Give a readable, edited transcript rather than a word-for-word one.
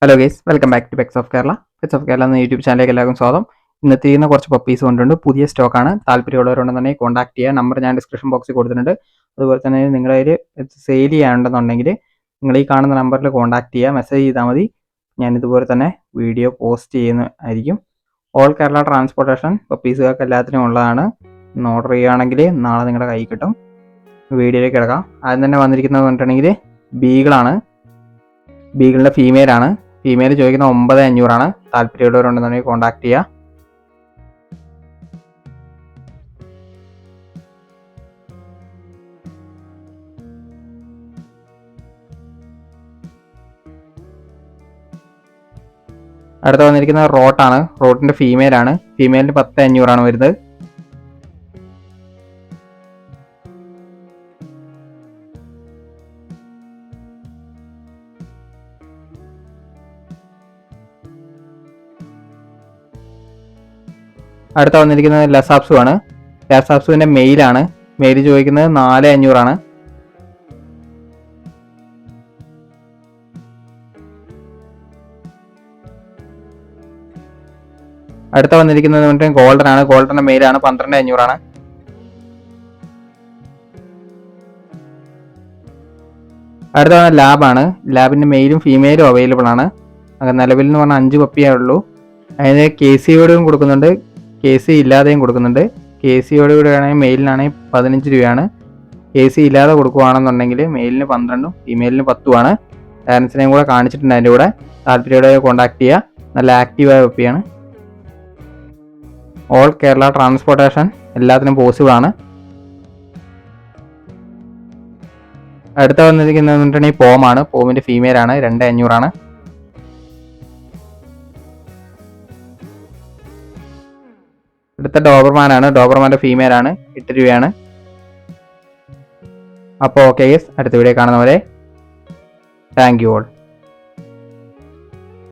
Hello guys, welcome back to pets of Kerala. Pets of Kerala എന്ന YouTube ചാനലിലേക്ക് എല്ലാവർക്കും സ്വാഗതം. ഇന്നത്തെ ചെയ്യുന്ന കുറച്ച് പപ്പീസ് കൊണ്ടുണ്ട്. പുതിയ സ്റ്റോക്കാണ്. താല്പര്യമുള്ളവരുണ്ടെന്നുണ്ടെങ്കിൽ കോൺടാക്ട് ചെയ്യുക. നമ്പർ ഞാൻ ഡിസ്ക്രിപ്ഷൻ ബോക്സിൽ കൊടുത്തിട്ടുണ്ട്. അതുപോലെ തന്നെ നിങ്ങളുടെ കയ്യിൽ സെയിൽ ചെയ്യാനുണ്ടെന്നുണ്ടെങ്കിൽ നിങ്ങൾ ഈ കാണുന്ന നമ്പറിൽ കോൺടാക്ട് ചെയ്യുക, മെസ്സേജ് ചെയ്താൽ മതി. ഞാൻ ഇതുപോലെ തന്നെ വീഡിയോ പോസ്റ്റ് ചെയ്യുന്നതായിരിക്കും. ഓൾ കേരള ട്രാൻസ്പോർട്ടേഷൻ പപ്പീസുകൾക്ക് എല്ലാത്തിനും ഉള്ളതാണ്. ഇന്ന് ഓർഡർ ചെയ്യുകയാണെങ്കിൽ നാളെ നിങ്ങളുടെ കയ്യിൽ കിട്ടും. വീഡിയോയിലേക്ക് കിടക്കാം. ആദ്യം തന്നെ വന്നിരിക്കുന്നത് പറഞ്ഞിട്ടുണ്ടെങ്കിൽ ബീഗിളാണ്. ബീഗിളിൻ്റെ ഫീമെയിലാണ്. ഫീമെയിൽ ചോദിക്കുന്ന 9500 താല്പര്യമുള്ളവരുണ്ടെന്നുണ്ടെങ്കിൽ കോൺടാക്ട് ചെയ്യുക. അടുത്ത വന്നിരിക്കുന്നത് റോട്ടാണ്. റോട്ടിൻ്റെ ഫീമെയിലാണ്. ഫീമെയിലിന് 10500 വരുന്നത്. അടുത്ത വന്നിരിക്കുന്നത് ലസാപ്സു ആണ്. ലസാപ്സുവിൻ്റെ മെയിലാണ്. മെയിൽ ചോദിക്കുന്നത് 4500. അടുത്ത വന്നിരിക്കുന്നത് വന്നിട്ട് ഗോൾഡൻ ആണ്. ഗോൾഡൻ്റെ മെയിലാണ്. 12500. അടുത്ത ലാബാണ്. ലാബിൻ്റെ മെയിലും ഫീമെയിലും അവൈലബിൾ ആണ്. നിലവിൽ എന്ന് പറഞ്ഞാൽ 5 പപ്പിയേ ഉള്ളൂ. അതിന് KCയോടും കൊടുക്കുന്നുണ്ട്, KC ഇല്ലാതെയും കൊടുക്കുന്നുണ്ട്. KCയോട് കൂടെ ആണെങ്കിൽ മെയിലിനാണെങ്കിൽ 15 രൂപയാണ്. KC ഇല്ലാതെ കൊടുക്കുകയാണെന്നുണ്ടെങ്കിൽ മെയിലിന് 12, ഫീമെയിലിന് 10 പാരൻസിനെയും കൂടെ കാണിച്ചിട്ടുണ്ട്. അതിൻ്റെ കൂടെ താല്പര്യത്തോടെ കോൺടാക്ട് ചെയ്യുക. നല്ല ആക്റ്റീവായ പപ്പിയാണ്. ഓൾ കേരള ട്രാൻസ്പോർട്ടേഷൻ എല്ലാത്തിനും പോസിബിൾ ആണ്. അടുത്ത വന്നിരിക്കുന്നത് പോമാണ്. പോമിൻ്റെ ഫീമെയിലാണ്. 2500. അടുത്ത ഡോബർമാനാണ്. ഡോബർമാൻ്റെ ഫീമെയിലാണ്. 8 രൂപയാണ്. അപ്പോൾ ഓക്കെ ഗൈസ്, അടുത്ത വീഡിയോ കാണുന്നവരെ താങ്ക് യു ഓൾ.